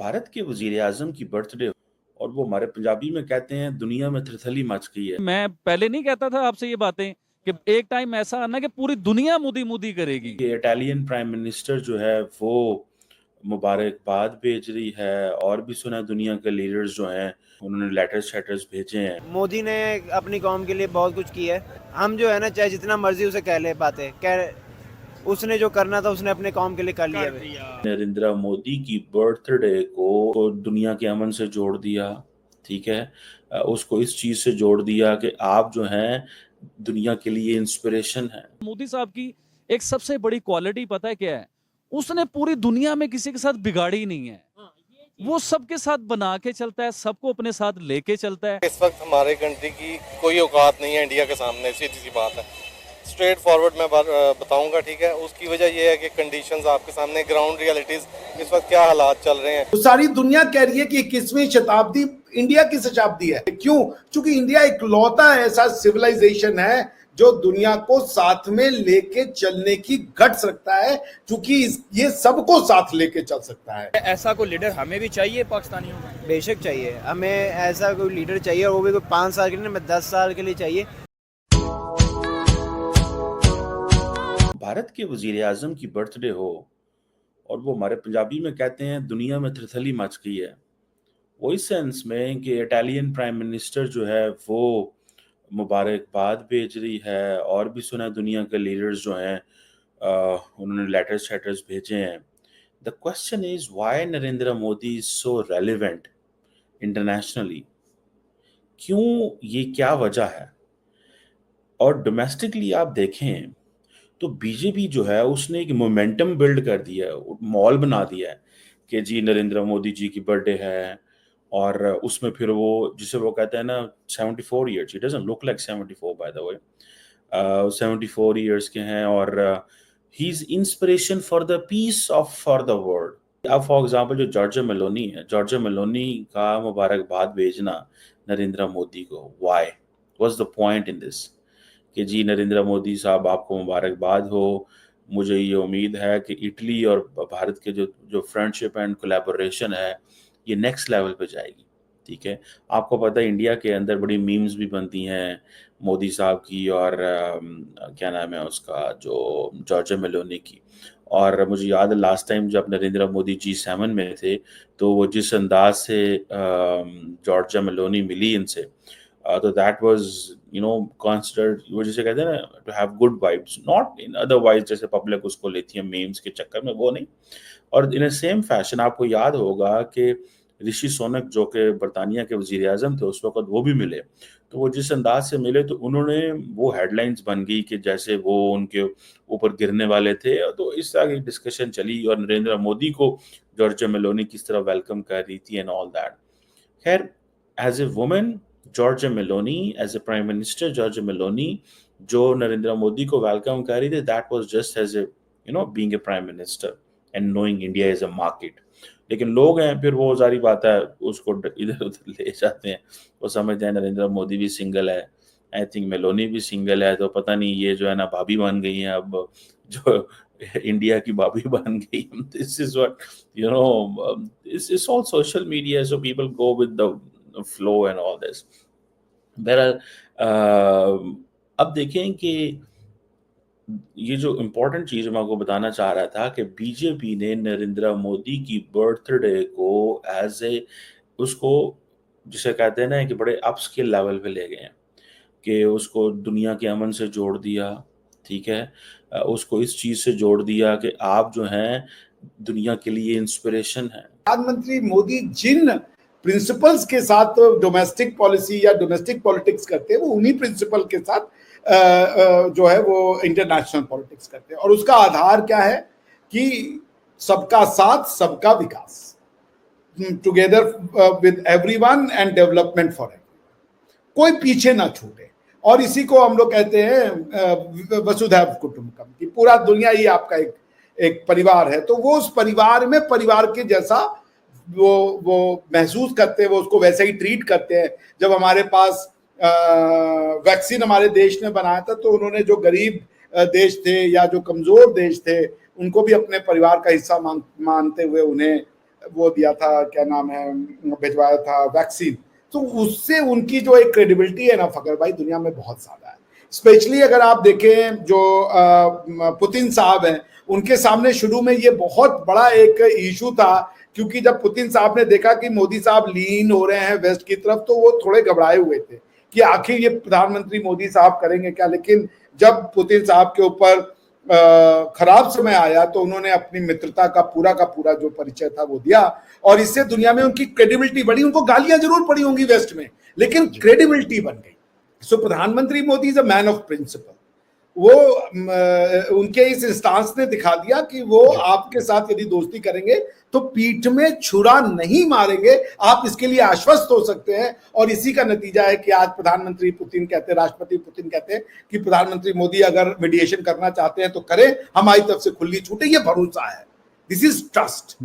भारत के वज़ीर-ए-आज़म की बर्थडे और वो हमारे पंजाबी में कहते हैं दुनिया में तिरथली मच गई है। मैं पहले नहीं कहता था आपसे ये बातें कि एक टाइम ऐसा आना कि पूरी दुनिया मुदी-मुदी करेगी। कि इटालियन प्राइम मिनिस्टर जो है वो मुबारकबाद भेज रही है और भी सुना दुनिया के लीडर्स जो हैं उन्होंने लेटर्स भेजे हैं। मोदी ने अपनी कौम के लिए बहुत कुछ किया है। हम जो है ना चाहे जितना मर्जी उसे कह ले पाते उसने जो करना था उसने अपने कौम के लिए कर लिया। नरेंद्र मोदी की बर्थडे को दुनिया के अमन से जोड़ दिया, ठीक है। उसको इस चीज से जोड़ दिया कि आप जो हैं दुनिया के लिए इंस्पिरेशन हैं। मोदी साहब की एक सबसे बड़ी क्वालिटी पता है क्या है? उसने पूरी दुनिया में किसी के साथ बिगाड़ी नहीं है। वो सबके साथ बना के चलता है, सबको अपने साथ लेके चलता है। इस वक्त हमारे कंट्री की कोई औकात नहीं है इंडिया के सामने, सीधी सी बात है। स्ट्रेट फॉरवर्ड मैं बताऊंगा, ठीक है। उसकी वजह यह है कि कंडीशंस आपके सामने, ग्राउंड रियलिटीज इस वक्त क्या हालात चल रहे हैं। तो सारी दुनिया कह रही है कि 21वीं शताब्दी इंडिया की शताब्दी है। क्यों? क्योंकि इंडिया इकलौता ऐसा सिविलाइजेशन है जो दुनिया को साथ में लेके चलने की गट्स रखता है, क्योंकि ये सबको साथ लेके चल सकता है। ऐसा कोई लीडर हमें भी चाहिए पाकिस्तानियों में। बेशक चाहिए, हमें ऐसा कोई लीडर चाहिए, और वो भी कोई 5 साल के लिए, 10 साल के लिए चाहिए। भारत के वज़ीर-ए-आज़म की बर्थडे हो और वो हमारे पंजाबी में कहते हैं दुनिया में तिरथली मच गई है। वो इस सेंस में कि इटालियन प्राइम मिनिस्टर जो है वो मुबारकबाद भेज रही है और भी सुना दुनिया के लीडर्स जो हैं उन्होंने लेटर्स भेजे हैं। The question is why Narendra Modi is so relevant internationally? क्यों, ये क्या वजह है? और डोमेस्टिकली आप देखें तो बीजेपी जो है उसने एक मोमेंटम बिल्ड कर दिया है, मॉल बना दिया है कि जी नरेंद्र मोदी जी की बर्थडे है और उसमें फिर वो जिसे वो कहते हैं ना 74 years, he doesn't look like 74 by the way, 74 years के हैं और he is inspiration for the peace of for the world. अब फॉर एग्जांपल जो जॉर्जिया मेलोनी है, जॉर्जिया मेलोनी का मुबारकबाद भेजना नरेंद्र मोदी को, why, what's the point in this? कि जी नरेंद्र मोदी साहब आपको मुबारकबाद हो, मुझे ये उम्मीद है कि इटली और भारत के जो जो फ्रेंडशिप एंड कोलैबोरेशन है ये नेक्स्ट लेवल पे जाएगी, ठीक है। आपको पता है इंडिया के अंदर बड़ी मीम्स भी बनती हैं मोदी साहब की और क्या नाम है उसका जो जॉर्जिया मेलोनी की। और मुझे याद है लास्ट टाइम जब नरेंद्र मोदी G7 में थे तो वो जिस अंदाज से जॉर्जिया मेलोनी मिली इनसे, तो दैट वाज कंसिडर्ड, वो जिसे कहते हैं ना to have good vibes, not in otherwise जैसे पब्लिक उसको लेती है मीम्स के चक्कर में, वो नहीं। और इन सेम फैशन आपको याद होगा कि ऋषि सोनक जो कि बरतानिया के वजीर आजम थे उस वक्त, वो भी मिले। तो वो जिस अंदाज से मिले तो उन्होंने वो हेडलाइंस बन गई कि जैसे वो उनके ऊपर गिरने वाले थे। तो इस तरह की डिस्कशन चली और नरेंद्र मोदी को जॉर्जिया मेलोनी किस तरह वेलकम कर रही थी एंड ऑल दैट। खैर, as a women Giorgia Meloni, as a prime minister Giorgia Meloni जो नरेंद्र मोदी को वेलकम कर रही थी, that was just as a being a prime minister and knowing India is a market. लेकिन लोग हैं फिर वो जारी बात है उसको इधर उधर ले जाते हैं, वो समझते हैं नरेंद्र मोदी भी सिंगल है, आई थिंक मेलोनी भी सिंगल है, तो पता नहीं ये जो है ना भाभी बन गई हैं अब, जो इंडिया की भाभी बन गई। This is what it's all social media, so people go with the flow and all this. बहरहाल अब देखें कि ये जो इम्पोर्टेंट चीज़ मैं आपको बताना चाह रहा था कि बीजेपी ने नरेंद्र मोदी की बर्थडे को एज ए उसको जिसे कहते हैं ना कि बड़े अपस्किल लेवल पे ले गए हैं कि उसको दुनिया के अमन से जोड़ दिया, ठीक है। उसको इस चीज़ से जोड़ दिया कि आप जो हैं दुनिया के लिए इंस्पिरेशन हैं। प्रधानमंत्री मोदी जिन प्रिंसिपल्स के साथ डोमेस्टिक पॉलिसी या डोमेस्टिक पॉलिटिक्स करते हैं, वो उन्हीं प्रिंसिपल के साथ जो है वो इंटरनेशनल पॉलिटिक्स करते हैं। और उसका आधार क्या है कि सबका साथ सबका विकास, together with everyone and development for everyone, कोई पीछे ना छूटे। और इसी को हम लोग कहते हैं वसुधैव कुटुंबकम, कि पूरा दुनिया ही आपका एक परिवार है। तो वो उस परिवार में परिवार के जैसा वो महसूस करते हैं, वो उसको वैसे ही ट्रीट करते हैं। जब हमारे पास वैक्सीन हमारे देश ने बनाया था तो उन्होंने जो गरीब देश थे या जो कमजोर देश थे उनको भी अपने परिवार का हिस्सा मानते हुए उन्हें वो दिया था, क्या नाम है, भिजवाया था वैक्सीन, तो उससे उनकी जो एक क्रेडिबिलिटी है ना फखर भाई, दुनिया में बहुत ज्यादा है। स्पेशली अगर आप देखें जो पुतिन साहब हैं, उनके सामने शुरू में ये बहुत बड़ा एक इशू था, क्योंकि जब पुतिन साहब ने देखा कि मोदी साहब लीन हो रहे हैं वेस्ट की तरफ, तो वो थोड़े घबराए हुए थे कि आखिर ये प्रधानमंत्री मोदी साहब करेंगे क्या। लेकिन जब पुतिन साहब के ऊपर खराब समय आया तो उन्होंने अपनी मित्रता का पूरा जो परिचय था वो दिया, और इससे दुनिया में उनकी क्रेडिबिलिटी बढ़ी। उनको गालियां जरूर पड़ी होंगी वेस्ट में, लेकिन क्रेडिबिलिटी बन गई। सो प्रधानमंत्री Modi is a man of principle. वो उनके इस इंस्टांस ने दिखा दिया कि वो आपके साथ यदि दोस्ती करेंगे तो पीठ में छुरा नहीं मारेंगे, आप इसके लिए आश्वस्त हो सकते हैं। और इसी का नतीजा है कि आज प्रधानमंत्री पुतिन कहते हैं, राष्ट्रपति पुतिन कहते हैं कि प्रधानमंत्री मोदी अगर मीडिएशन करना चाहते हैं तो करें, हमारी तरफ से खुली छूट है, ये भरोसा है। This is trust.